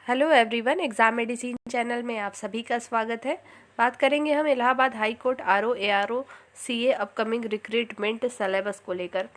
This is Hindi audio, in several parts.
Hello everyone, exam medicine channel में आप सभी का स्वागत है। बात करेंगे हम Allahabad high court RO ARO CA upcoming recruitment syllabus को लेकर।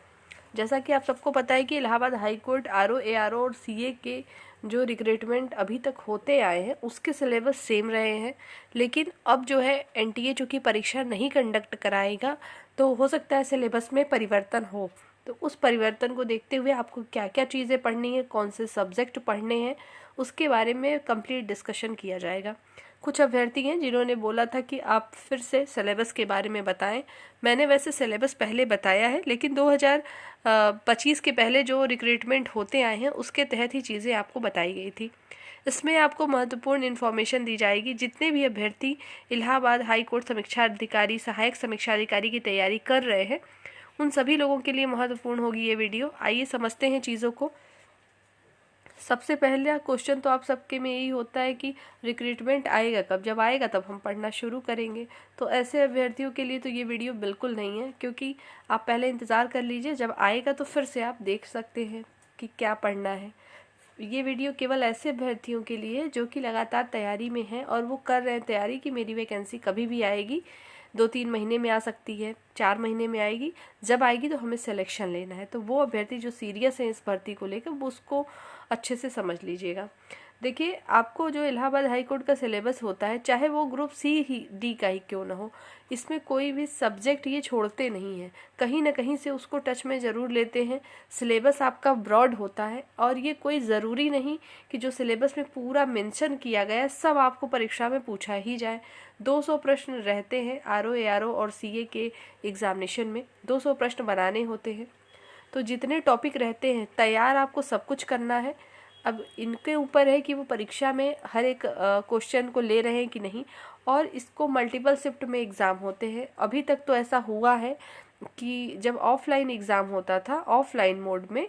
जैसा कि आप सबको पता है कि Allahabad high court RO ARO और सीए के जो रिक्रूटमेंट अभी तक होते आए हैं उसके सिलेबस सेम रहे हैं, लेकिन अब जो है एनटीए चूँकि परीक्षा नहीं कंडक्ट कराएगा तो हो सकता है सिलेबस में परिवर्तन हो। तो उस परिवर्तन को देखते हुए आपको क्या क्या चीज़ें पढ़नी है, कौन से सब्जेक्ट पढ़ने हैं, उसके बारे में कंप्लीट डिस्कशन किया जाएगा। कुछ अभ्यर्थी हैं जिन्होंने बोला था कि आप फिर से सिलेबस के बारे में बताएं। मैंने वैसे सिलेबस पहले बताया है, लेकिन 2025 के पहले जो रिक्रूटमेंट होते आए हैं उसके तहत ही चीज़ें आपको बताई गई थी। इसमें आपको महत्वपूर्ण इन्फॉर्मेशन दी जाएगी। जितने भी अभ्यर्थी इलाहाबाद हाई कोर्ट समीक्षा अधिकारी, सहायक समीक्षा अधिकारी की तैयारी कर रहे हैं, उन सभी लोगों के लिए महत्वपूर्ण होगी ये वीडियो। आइए समझते हैं चीज़ों को। सबसे पहला क्वेश्चन तो आप सबके में यही होता है कि रिक्रूटमेंट आएगा कब, जब आएगा तब हम पढ़ना शुरू करेंगे। तो ऐसे अभ्यर्थियों के लिए तो ये वीडियो बिल्कुल नहीं है, क्योंकि आप पहले इंतज़ार कर लीजिए, जब आएगा तो फिर से आप देख सकते हैं कि क्या पढ़ना है। ये वीडियो केवल ऐसे अभ्यर्थियों के लिए है जो कि लगातार तैयारी में हैं और वो कर रहे हैं तैयारी कि मेरी वैकेंसी कभी भी आएगी, 2-3 महीने में आ सकती है, 4 महीने में आएगी, जब आएगी तो हमें सिलेक्शन लेना है। तो वो अभ्यर्थी जो सीरियस है इस भर्ती को लेकर वो उसको अच्छे से समझ लीजिएगा। देखिए, आपको जो इलाहाबाद हाई कोर्ट का सिलेबस होता है, चाहे वो ग्रुप सी ही डी का ही क्यों ना हो, इसमें कोई भी सब्जेक्ट ये छोड़ते नहीं हैं, कहीं ना कहीं से उसको टच में ज़रूर लेते हैं। सिलेबस आपका ब्रॉड होता है और ये कोई ज़रूरी नहीं कि जो सिलेबस में पूरा मेंशन किया गया है सब आपको परीक्षा में पूछा ही जाए। 200 प्रश्न रहते हैं आरओ एआरओ और सीए के एग्जामिनेशन में, 200 प्रश्न बनाने होते हैं। तो जितने टॉपिक रहते हैं तैयार आपको सब कुछ करना है। अब इनके ऊपर है कि वो परीक्षा में हर एक क्वेश्चन को ले रहे हैं कि नहीं, और इसको मल्टीपल शिफ्ट में एग्ज़ाम होते हैं। अभी तक तो ऐसा हुआ है कि जब ऑफलाइन एग्ज़ाम होता था, ऑफलाइन मोड में,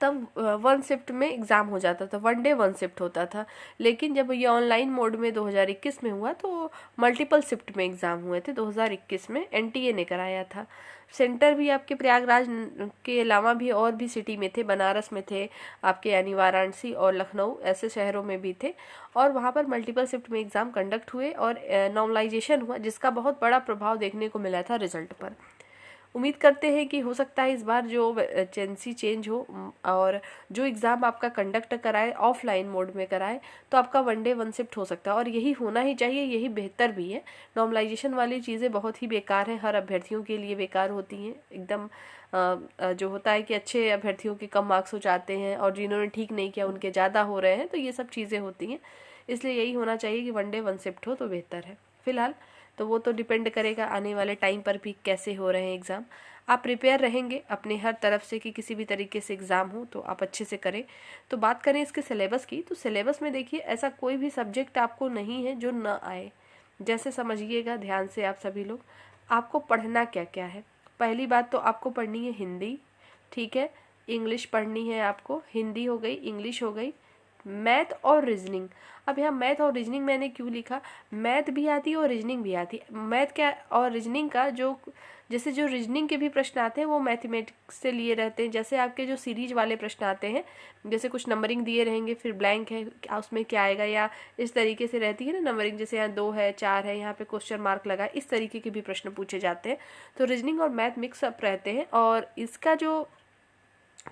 तब 1 शिफ्ट में एग्ज़ाम हो जाता था, 1 डे 1 शिफ्ट होता था। लेकिन जब ये ऑनलाइन मोड में 2021 में हुआ तो मल्टीपल शिफ्ट में एग्ज़ाम हुए थे। 2021 में एनटीए ने कराया था। सेंटर भी आपके प्रयागराज के अलावा भी और भी सिटी में थे, बनारस में थे आपके, यानी वाराणसी और लखनऊ, ऐसे शहरों में भी थे। और वहाँ पर मल्टीपल शिफ्ट में एग्ज़ाम कंडक्ट हुए और नॉर्मलाइजेशन हुआ, जिसका बहुत बड़ा प्रभाव देखने को मिला था रिजल्ट पर। उम्मीद करते हैं कि हो सकता है इस बार जो वैकेंसी चेंज हो और जो एग्ज़ाम आपका कंडक्ट कराए ऑफलाइन मोड में कराए, तो आपका 1 डे 1 शिफ्ट हो सकता है, और यही होना ही चाहिए, यही बेहतर भी है। नॉर्मलाइजेशन वाली चीज़ें बहुत ही बेकार हैं, हर अभ्यर्थियों के लिए बेकार होती हैं एकदम। जो होता है कि अच्छे अभ्यर्थियों के कम मार्क्स हो जाते हैं और जिन्होंने ठीक नहीं किया उनके ज़्यादा हो रहे हैं, तो ये सब चीज़ें होती हैं। इसलिए यही होना चाहिए कि 1 डे 1 शिफ्ट हो तो बेहतर है। फिलहाल तो वो तो डिपेंड करेगा आने वाले टाइम पर भी कैसे हो रहे हैं एग्ज़ाम। आप प्रिपेयर रहेंगे अपने हर तरफ से कि किसी भी तरीके से एग्ज़ाम हो तो आप अच्छे से करें। तो बात करें इसके सिलेबस की, तो सिलेबस में देखिए ऐसा कोई भी सब्जेक्ट आपको नहीं है जो ना आए। जैसे समझिएगा ध्यान से आप सभी लोग, आपको पढ़ना क्या क्या है। पहली बात तो आपको पढ़नी है हिंदी, ठीक है। इंग्लिश पढ़नी है आपको, हिंदी हो गई, इंग्लिश हो गई, मैथ और रीजनिंग। अब यहाँ मैथ और रीजनिंग मैंने क्यों लिखा, मैथ भी आती है और रीजनिंग भी आती है। मैथ क्या और रीजनिंग का जो, जैसे जो रीजनिंग के भी प्रश्न आते हैं वो मैथमेटिक्स से लिए रहते हैं। जैसे आपके जो सीरीज वाले प्रश्न आते हैं, जैसे कुछ नंबरिंग दिए रहेंगे फिर ब्लैंक है उसमें क्या आएगा, या इस तरीके से रहती है ना नंबरिंग, जैसे यहाँ 2 है 4 है, यहाँ पे क्वेश्चन मार्क लगा, इस तरीके के भी प्रश्न पूछे जाते हैं। तो रीजनिंग और मैथ मिक्स अप रहते हैं, और इसका जो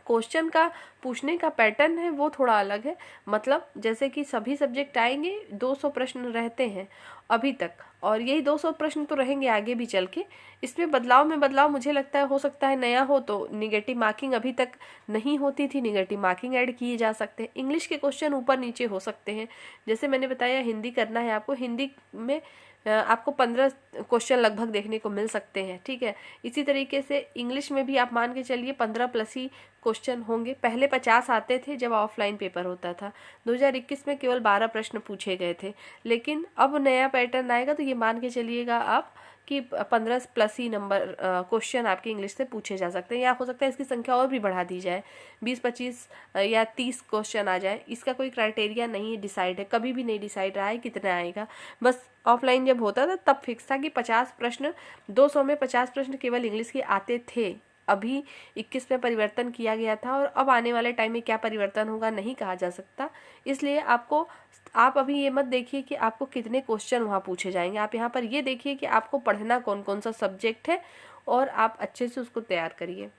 क्वेश्चन का पूछने का पैटर्न है वो थोड़ा अलग है। मतलब जैसे कि सभी सब्जेक्ट आएंगे, 200 प्रश्न रहते हैं अभी तक, और यही 200 प्रश्न तो रहेंगे आगे भी चल के। इसमें बदलाव में बदलाव मुझे लगता है हो सकता है नया हो, तो निगेटिव मार्किंग अभी तक नहीं होती थी, निगेटिव मार्किंग ऐड किए जा सकते हैं। इंग्लिश के क्वेश्चन ऊपर नीचे हो सकते हैं, जैसे मैंने बताया हिंदी करना है आपको, हिंदी में आपको 15 क्वेश्चन लगभग देखने को मिल सकते हैं, ठीक है। इसी तरीके से इंग्लिश में भी आप मान के चलिए 15 प्लस ही क्वेश्चन होंगे। पहले 50 आते थे जब ऑफलाइन पेपर होता था, 2021 में केवल 12 प्रश्न पूछे गए थे। लेकिन अब नया पैटर्न आएगा तो ये मान के चलिएगा आप कि 15 प्लस ही नंबर क्वेश्चन आपके इंग्लिश से पूछे जा सकते हैं, या हो सकता है इसकी संख्या और भी बढ़ा दी जाए, 20-25 या 30 क्वेश्चन आ जाए। इसका कोई क्राइटेरिया नहीं है, डिसाइड है, कभी भी नहीं डिसाइड रहा है कितना आएगा। बस ऑफलाइन जब होता था तब फिक्स था कि 50 प्रश्न, 200 में 50 प्रश्न केवल इंग्लिश के आते थे। अभी 21 में परिवर्तन किया गया था और अब आने वाले टाइम में क्या परिवर्तन होगा नहीं कहा जा सकता। इसलिए आप अभी ये मत देखिए कि आपको कितने क्वेश्चन वहाँ पूछे जाएंगे, आप यहाँ पर ये देखिए कि आपको पढ़ना कौन कौन सा सब्जेक्ट है और आप अच्छे से उसको तैयार करिए।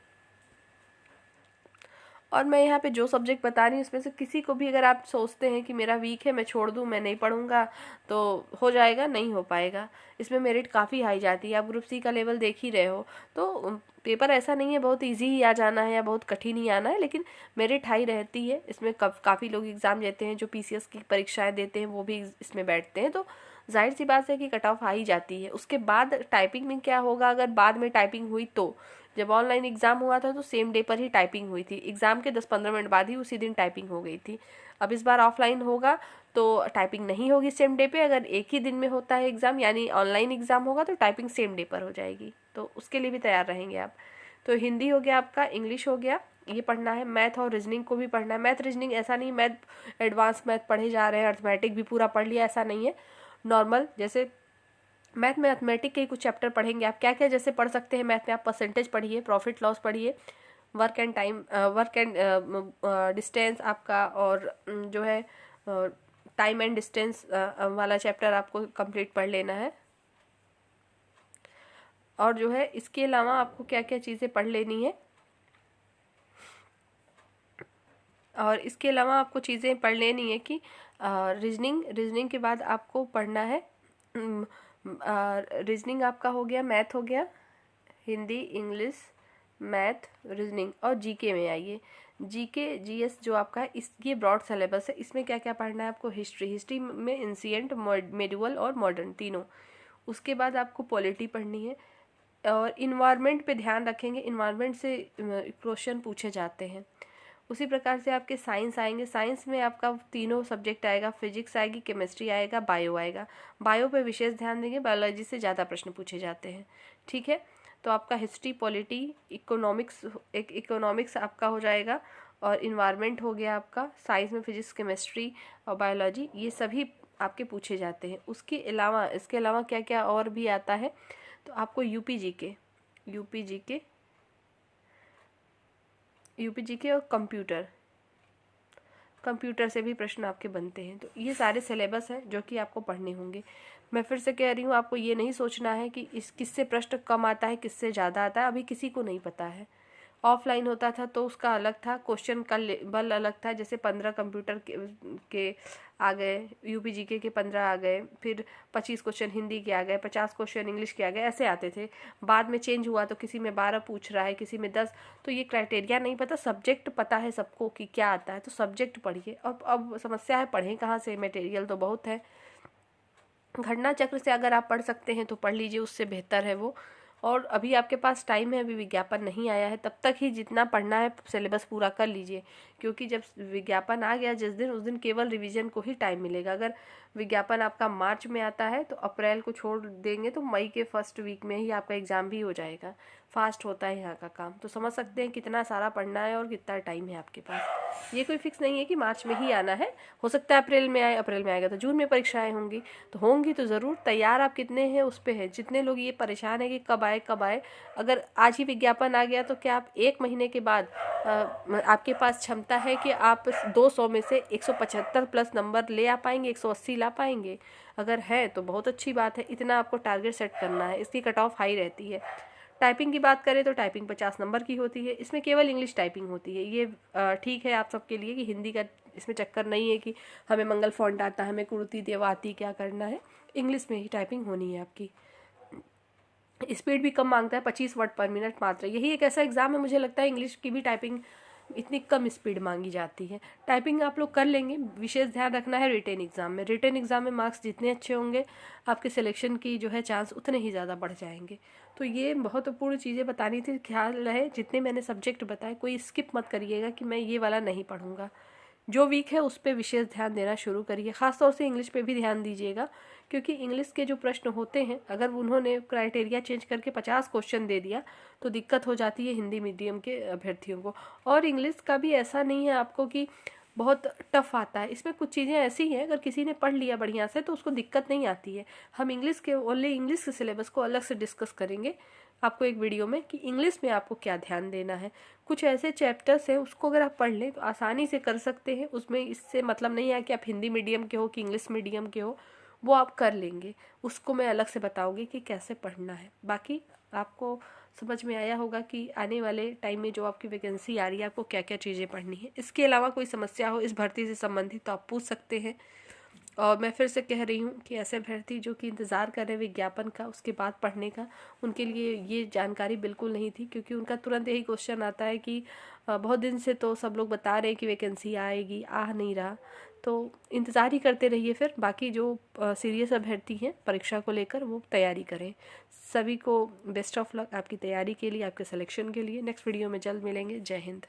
और मैं यहाँ पे जो सब्जेक्ट बता रही हूँ इसमें से किसी को भी अगर आप सोचते हैं कि मेरा वीक है, मैं छोड़ दूँ, मैं नहीं पढ़ूंगा, तो हो जाएगा, नहीं हो पाएगा। इसमें मेरिट काफ़ी हाई जाती है, आप ग्रुप सी का लेवल देख ही रहे हो। तो पेपर ऐसा नहीं है बहुत इजी ही आ जाना है या बहुत कठिन ही आना है, लेकिन मेरिट हाई रहती है। इसमें काफ़ी लोग एग्ज़ाम देते हैं, जो PCS की परीक्षाएँ देते हैं वो भी इसमें बैठते हैं, तो जाहिर सी बात है कि कट ऑफ हाई जाती है। उसके बाद टाइपिंग में क्या होगा, अगर बाद में टाइपिंग हुई तो जब ऑनलाइन एग्ज़ाम हुआ था तो सेम डे पर ही टाइपिंग हुई थी, एग्ज़ाम के 10-15 मिनट बाद ही उसी दिन टाइपिंग हो गई थी। अब इस बार ऑफलाइन होगा तो टाइपिंग नहीं होगी सेम डे पे। अगर एक ही दिन में होता है एग्ज़ाम यानी ऑनलाइन एग्ज़ाम होगा तो टाइपिंग सेम डे पर हो जाएगी, तो उसके लिए भी तैयार रहेंगे आप। तो हिंदी हो गया आपका, इंग्लिश हो गया, ये पढ़ना है। मैथ और रीजनिंग को भी पढ़ना है। मैथ रीजनिंग ऐसा नहीं मैथ एडवांस मैथ पढ़े जा रहे हैं, अर्थमेटिक भी पूरा पढ़ लिया, ऐसा नहीं है। नॉर्मल जैसे मैथ में अर्थमेटिक के कुछ चैप्टर पढ़ेंगे आप। क्या क्या जैसे पढ़ सकते हैं मैथ में, आप परसेंटेज पढ़िए, प्रॉफिट लॉस पढ़िए, work and time, work and distance आपका, और जो है टाइम एंड डिस्टेंस वाला चैप्टर आपको कंप्लीट पढ़ लेना है। और जो है इसके अलावा आपको क्या क्या चीज़ें पढ़ लेनी है, और इसके अलावा आपको चीज़ें पढ़ लेनी है कि रीजनिंग के बाद आपको पढ़ना है। रीजनिंग आपका हो गया, मैथ हो गया, हिंदी, इंग्लिश, मैथ, रीजनिंग, और जीके में आइए। जीके जीएस जो आपका है ये ब्रॉड सिलेबस है। इसमें क्या क्या पढ़ना है आपको, हिस्ट्री में एंशिएंट, मेडिवल और मॉडर्न तीनों। उसके बाद आपको पॉलिटी पढ़नी है, और इन्वायरमेंट पे ध्यान रखेंगे, इन्वायरमेंट से क्वेश्चन पूछे जाते हैं। उसी प्रकार से आपके साइंस आएंगे। साइंस में आपका तीनों सब्जेक्ट आएगा, फिजिक्स आएगी, केमिस्ट्री आएगा, बायो आएगा। बायो पे विशेष ध्यान देंगे, बायोलॉजी से ज़्यादा प्रश्न पूछे जाते हैं, ठीक है। तो आपका हिस्ट्री, पॉलिटी, इकोनॉमिक्स आपका हो जाएगा, और इन्वायरमेंट हो गया आपका। साइंस में फिजिक्स, केमिस्ट्री और बायोलॉजी, ये सभी आपके पूछे जाते हैं। इसके अलावा क्या क्या और भी आता है, तो आपको यूपी जीके और कंप्यूटर से भी प्रश्न आपके बनते हैं। तो ये सारे सिलेबस हैं जो कि आपको पढ़ने होंगे। मैं फिर से कह रही हूँ, आपको ये नहीं सोचना है कि किससे प्रश्न कम आता है, किससे ज़्यादा आता है, अभी किसी को नहीं पता है। ऑफलाइन होता था तो उसका अलग था, क्वेश्चन का लेवल अलग था। जैसे 15 कंप्यूटर के आ गए, यूपी जीके के 15 आ गए, फिर 25 क्वेश्चन हिंदी के आ गए, 50 क्वेश्चन इंग्लिश के आ गए, ऐसे आते थे। बाद में चेंज हुआ तो किसी में 12 पूछ रहा है, किसी में 10। तो ये क्राइटेरिया नहीं पता, सब्जेक्ट पता है सबको कि क्या आता है, तो सब्जेक्ट पढ़िए। अब समस्या है पढ़ें कहाँ से, मटेरियल तो बहुत है। घटना चक्र से अगर आप पढ़ सकते हैं तो पढ़ लीजिए, उससे बेहतर है वो। और अभी आपके पास टाइम है, अभी विज्ञापन नहीं आया है, तब तक ही जितना पढ़ना है सिलेबस पूरा कर लीजिए। क्योंकि जब विज्ञापन आ गया जिस दिन, उस दिन केवल रिवीजन को ही टाइम मिलेगा। अगर विज्ञापन आपका मार्च में आता है तो अप्रैल को छोड़ देंगे तो मई के फर्स्ट वीक में ही आपका एग्ज़ाम भी हो जाएगा। फास्ट होता है यहाँ का काम। तो समझ सकते हैं कितना सारा पढ़ना है और कितना टाइम है आपके पास। ये कोई फिक्स नहीं है कि मार्च में ही आना है, हो सकता है अप्रैल में आए, अप्रैल में आएगा तो जून में परीक्षाएं होंगी, तो होंगी तो ज़रूर। तैयार आप कितने हैं उस पर है। जितने लोग ये परेशान है कि कब आए, अगर आज ही विज्ञापन आ गया तो क्या आप 1 महीने के बाद आपके पास क्षमता है कि आप 200 में से 175 प्लस नंबर ले आ पाएंगे, 180 ला पाएंगे? अगर है तो बहुत अच्छी बात है। इतना आपको टारगेट सेट करना है, इसकी कट ऑफ हाई रहती है। टाइपिंग की बात करें तो टाइपिंग 50 नंबर की होती है, इसमें केवल इंग्लिश टाइपिंग होती है। ये ठीक है आप सबके लिए कि हिंदी का इसमें चक्कर नहीं है कि हमें मंगल फॉन्ट आता है, हमें कुर्ती देवाती क्या करना है। इंग्लिश में ही टाइपिंग होनी है आपकी। स्पीड भी कम मांगता है, 25 वर्ड पर मिनट मात्र। यही एक ऐसा एग्ज़ाम है, मुझे लगता है इंग्लिश की भी टाइपिंग इतनी कम स्पीड मांगी जाती है। टाइपिंग आप लोग कर लेंगे, विशेष ध्यान रखना है रिटेन एग्ज़ाम में मार्क्स जितने अच्छे होंगे आपके सिलेक्शन की जो है चांस उतने ही ज़्यादा बढ़ जाएंगे। तो ये महत्वपूर्ण चीज़ें बतानी थी। ख्याल रहे जितने मैंने सब्जेक्ट बताए कोई स्किप मत करिएगा कि मैं ये वाला नहीं पढ़ूंगा। जो वीक है उस पर विशेष ध्यान देना शुरू करिए। ख़ासतौर से इंग्लिश पे भी ध्यान दीजिएगा, क्योंकि इंग्लिश के जो प्रश्न होते हैं अगर उन्होंने क्राइटेरिया चेंज करके 50 क्वेश्चन दे दिया तो दिक्कत हो जाती है हिंदी मीडियम के अभ्यर्थियों को। और इंग्लिश का भी ऐसा नहीं है आपको कि बहुत टफ आता है। इसमें कुछ चीज़ें ऐसी हैं, अगर किसी ने पढ़ लिया बढ़िया से तो उसको दिक्कत नहीं आती है। हम इंग्लिश के ओनली इंग्लिश के सिलेबस को अलग से डिस्कस करेंगे आपको एक वीडियो में कि इंग्लिश में आपको क्या ध्यान देना है। कुछ ऐसे चैप्टर्स हैं उसको अगर आप पढ़ लें तो आसानी से कर सकते हैं। उसमें इससे मतलब नहीं है कि आप हिंदी मीडियम के हो कि इंग्लिश मीडियम के हो, वो आप कर लेंगे। उसको मैं अलग से बताऊंगी कि कैसे पढ़ना है। बाकी आपको समझ में आया होगा कि आने वाले टाइम में जो आपकी वैकेंसी आ रही है आपको क्या क्या चीज़ें पढ़नी है। इसके अलावा कोई समस्या हो इस भर्ती से संबंधित तो आप पूछ सकते हैं। और मैं फिर से कह रही हूँ कि ऐसे अभ्यर्थी जो कि इंतज़ार कर रहे हैं विज्ञापन का उसके बाद पढ़ने का, उनके लिए ये जानकारी बिल्कुल नहीं थी, क्योंकि उनका तुरंत यही क्वेश्चन आता है कि बहुत दिन से तो सब लोग बता रहे हैं कि वैकेंसी आएगी, आ नहीं रहा। तो इंतज़ार ही करते रहिए। फिर बाकी जो सीरियस अभ्यर्थी हैं परीक्षा को लेकर वो तैयारी करें। सभी को बेस्ट ऑफ लक आपकी तैयारी के लिए, आपके सिलेक्शन के लिए। नेक्स्ट वीडियो में जल्द मिलेंगे। जय हिंद।